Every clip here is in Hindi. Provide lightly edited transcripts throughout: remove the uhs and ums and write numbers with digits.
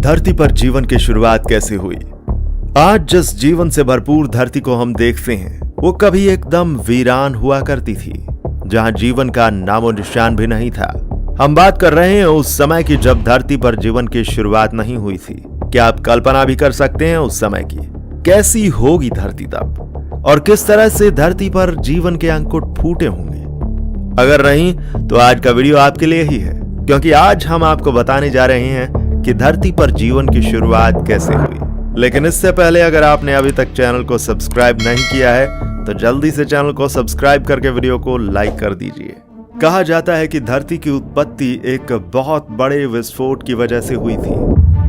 धरती पर जीवन की शुरुआत कैसे हुई। आज जिस जीवन से भरपूर धरती को हम देखते हैं वो कभी एकदम वीरान हुआ करती थी, जहां जीवन का नामो निशान भी नहीं था। हम बात कर रहे हैं उस समय की जब धरती पर जीवन की शुरुआत नहीं हुई थी। क्या आप कल्पना भी कर सकते हैं उस समय की कैसी होगी धरती तब, और किस तरह से धरती पर जीवन के अंकुर फूटे होंगे। अगर नहीं तो आज का वीडियो आपके लिए ही है, क्योंकि आज हम आपको बताने जा रहे हैं कि धरती पर जीवन की शुरुआत कैसे हुई। लेकिन इससे पहले अगर आपने अभी तक चैनल को सब्सक्राइब नहीं किया है तो जल्दी से चैनल को सब्सक्राइब करके वीडियो को लाइक कर दीजिए। कहा जाता है कि धरती की उत्पत्ति एक बहुत बड़े विस्फोट की वजह से हुई थी।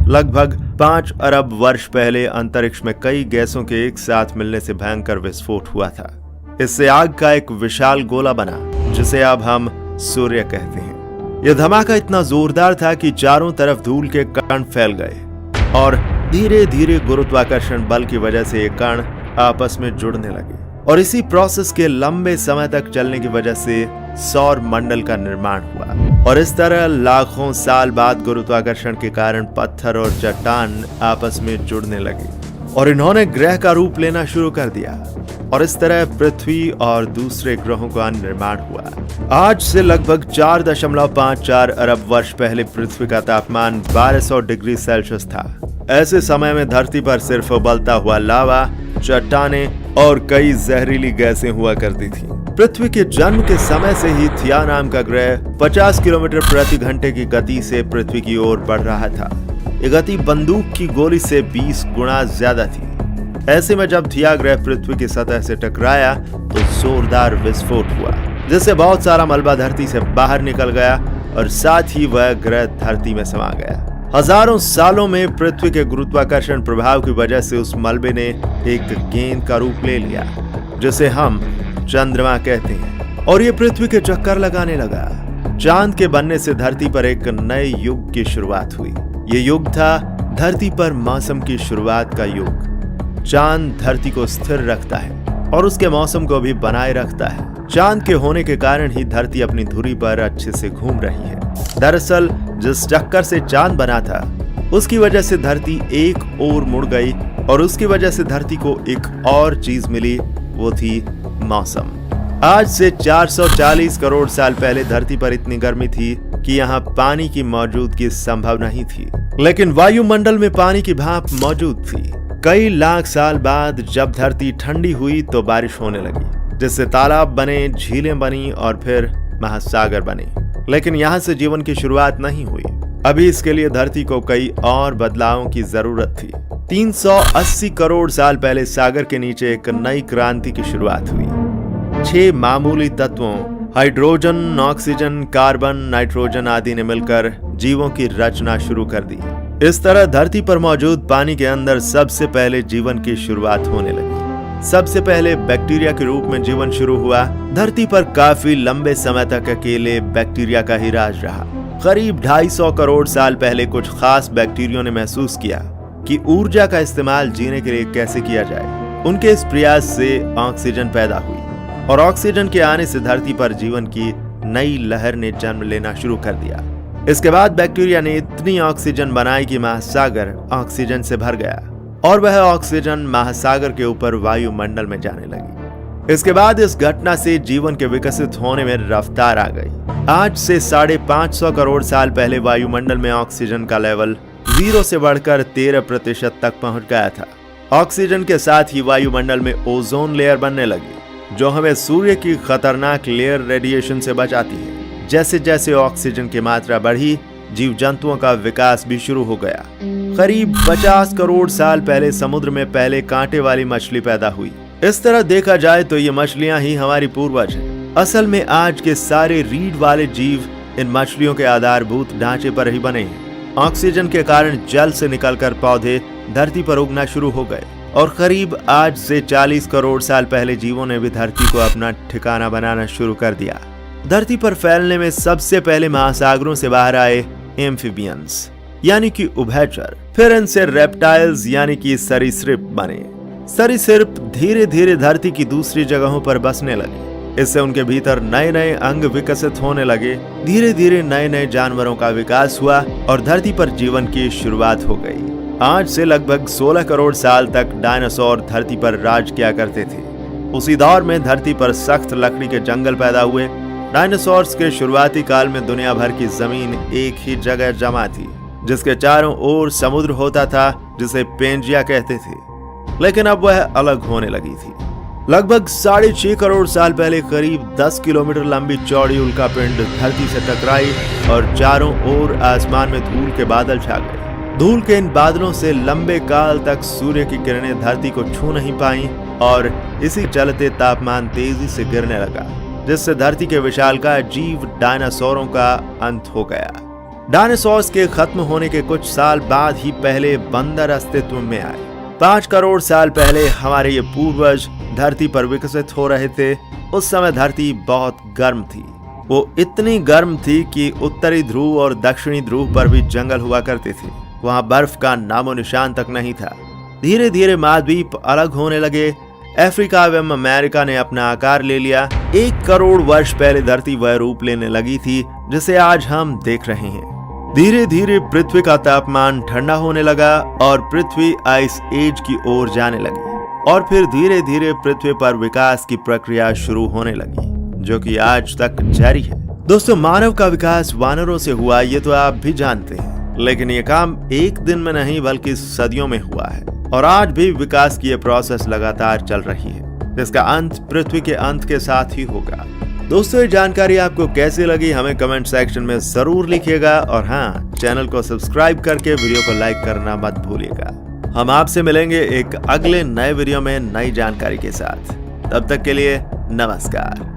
लगभग 5 अरब वर्ष पहले अंतरिक्ष में कई गैसों के एक साथ मिलने से भयंकर विस्फोट हुआ था। इससे आग का एक विशाल गोला बना, जिसे अब हम सूर्य कहते हैं। यह धमाका इतना जोरदार था कि चारों तरफ धूल के कण फैल गए और धीरे धीरे गुरुत्वाकर्षण बल की वजह से ये कण आपस में जुड़ने लगे, और इसी प्रोसेस के लंबे समय तक चलने की वजह से सौर मंडल का निर्माण हुआ। और इस तरह लाखों साल बाद गुरुत्वाकर्षण के कारण पत्थर और चट्टान आपस में जुड़ने लगे और इन्होंने ग्रह का रूप लेना शुरू कर दिया, और इस तरह पृथ्वी और दूसरे ग्रहों का निर्माण हुआ। आज से लगभग 4.54 अरब वर्ष पहले पृथ्वी का तापमान 1200 डिग्री सेल्सियस था। ऐसे समय में धरती पर सिर्फ उबलता हुआ लावा, चट्टानें और कई जहरीली गैसें हुआ करती थी। पृथ्वी के जन्म के समय से ही थिया नाम का ग्रह 50 किलोमीटर प्रति घंटे की गति से पृथ्वी की ओर बढ़ रहा था। ये गति बंदूक की गोली से 20 गुना ज्यादा थी। ऐसे में जब थिया ग्रह पृथ्वी की सतह से टकराया तो जोरदार विस्फोट हुआ, जिससे बहुत सारा मलबा धरती से बाहर निकल गया और साथ ही वह ग्रह धरती में समा गया। हजारों सालों में पृथ्वी के गुरुत्वाकर्षण प्रभाव की वजह से उस मलबे ने एक गेंद का रूप ले लिया, जिसे हम चंद्रमा कहते हैं, और ये पृथ्वी के चक्कर लगाने लगा। चांद के बनने से धरती पर एक नए युग की शुरुआत हुई। ये युग था धरती पर मौसम की शुरुआत का युग। चांद धरती को स्थिर रखता है और उसके मौसम को भी बनाए रखता है। चांद के होने के कारण ही धरती अपनी धुरी पर अच्छे से घूम रही है। दरअसल जिस चक्कर से चांद बना था उसकी वजह से धरती एक ओर मुड़ गई, और उसकी वजह से धरती को एक और चीज मिली, वो थी मौसम। आज से 440 करोड़ साल पहले धरती पर इतनी गर्मी थी कि यहाँ पानी की मौजूदगी संभव नहीं थी, लेकिन वायुमंडल में पानी की भाप मौजूद थी। कई लाख साल बाद जब धरती ठंडी हुई तो बारिश होने लगी, जिससे तालाब बने, झीलें बनी और फिर महासागर बने। लेकिन यहाँ से जीवन की शुरुआत नहीं हुई। अभी इसके लिए धरती को कई और बदलावों की जरूरत थी। 380 करोड़ साल पहले सागर के नीचे एक नई क्रांति की शुरुआत हुई। 6 मामूली तत्वों हाइड्रोजन, ऑक्सीजन, कार्बन, नाइट्रोजन आदि ने मिलकर जीवों की रचना शुरू कर दी। इस तरह धरती पर मौजूद पानी के अंदर सबसे पहले जीवन की शुरुआत होने लगी। सबसे पहले बैक्टीरिया के रूप में जीवन शुरू हुआ। धरती पर काफी लंबे समय तक अकेले बैक्टीरिया का ही राज रहा। करीब 250 करोड़ साल पहले कुछ खास बैक्टीरियों ने महसूस किया कि ऊर्जा का इस्तेमाल जीने के लिए कैसे किया जाए। उनके इस प्रयास से ऑक्सीजन पैदा हुई, और ऑक्सीजन के आने से धरती पर जीवन की नई लहर ने जन्म लेना शुरू कर दिया। इसके बाद बैक्टीरिया ने इतनी ऑक्सीजन बनाई कि महासागर ऑक्सीजन से भर गया, और वह ऑक्सीजन महासागर के ऊपर वायुमंडल में जाने लगी। इसके बाद इस घटना से जीवन के विकसित होने में रफ्तार आ गई। आज से 550 करोड़ साल पहले वायुमंडल में ऑक्सीजन का लेवल 0 से बढ़कर 13% तक पहुंच गया था। ऑक्सीजन के साथ ही वायुमंडल में ओजोन लेयर बनने लगी, जो हमें सूर्य की खतरनाक लेयर रेडिएशन से बचाती है। जैसे जैसे ऑक्सीजन की मात्रा बढ़ी, जीव जंतुओं का विकास भी शुरू हो गया। करीब 50 करोड़ साल पहले समुद्र में पहले कांटे वाली मछली पैदा हुई। इस तरह देखा जाए तो ये मछलियां ही हमारी पूर्वज हैं। असल में आज के सारे रीढ़ वाले जीव इन मछलियों के आधारभूत ढांचे पर ही बने हैं। ऑक्सीजन के कारण जल से निकलकर पौधे धरती पर उगना शुरू हो गए, और करीब आज से 40 करोड़ साल पहले जीवों ने भी धरती को अपना ठिकाना बनाना शुरू कर दिया। धरती पर फैलने में सबसे पहले महासागरों से बाहर आए एम्फीबियंस, यानी कि उभयचर। फिर इनसे रेप्टाइल्स यानी कि सरीसृप बने। सरीसृप धीरे धीरे धरती की दूसरी जगहों पर बसने लगे। इससे उनके भीतर नए नए अंग विकसित होने लगे। धीरे धीरे नए नए जानवरों का विकास हुआ और धरती पर जीवन की शुरुआत हो गई। आज से लगभग 16 करोड़ साल तक डायनासोर धरती पर राज किया करते थे। उसी दौर में धरती पर सख्त लकड़ी के जंगल पैदा हुए। डायनासोर्स के शुरुआती काल में दुनिया भर की जमीन एक ही जगह जमा थी, जिसके चारों ओर समुद्र होता था, जिसे पेंजिया कहते थे। लेकिन अब वह अलग होने लगी थी। लगभग 6.5 करोड़ साल पहले करीब 10 किलोमीटर लंबी चौड़ी उल्कापिंड धरती से टकराई और चारों ओर आसमान में धूल के बादल छा गए। धूल के इन बादलों से लंबे काल तक सूर्य की किरणें धरती को छू नहीं पाईं और इसी चलते तापमान तेजी से गिरने लगा, जिससे धरती के विशालकाय जीव डायनासोरों का अंत हो गया। डायनासोर्स के खत्म होने के कुछ साल बाद ही पहले बंदर अस्तित्व में आए। 5 करोड़ साल पहले हमारे ये पूर्वज धरती पर विकसित हो रहे थे। उस समय धरती बहुत गर्म थी। वो इतनी गर्म थी कि उत्तरी ध्रुव और दक्षिणी ध्रुव पर भी जंगल हुआ करते थे। वहां बर्फ का नामो निशान तक नहीं था। धीरे धीरे महाद्वीप अलग होने लगे। अफ्रीका एवं अमेरिका ने अपना आकार ले लिया। 1 करोड़ वर्ष पहले धरती वह रूप लेने लगी थी जिसे आज हम देख रहे हैं। धीरे धीरे पृथ्वी का तापमान ठंडा होने लगा और पृथ्वी आइस एज की ओर जाने लगी और फिर धीरे धीरे पृथ्वी पर विकास की प्रक्रिया शुरू होने लगी, जो कि आज तक जारी है। दोस्तों, मानव का विकास वानरों से हुआ ये तो आप भी जानते हैं, लेकिन ये काम एक दिन में नहीं बल्कि सदियों में हुआ है और आज भी विकास की ये प्रोसेस लगातार चल रही है, जिसका अंत पृथ्वी के अंत के साथ ही होगा। दोस्तों, ये जानकारी आपको कैसी लगी हमें कमेंट सेक्शन में जरूर लिखिएगा और हाँ, चैनल को सब्सक्राइब करके वीडियो को लाइक करना मत भूलिएगा। हम आपसे मिलेंगे एक अगले नए वीडियो में नई जानकारी के साथ। तब तक के लिए नमस्कार।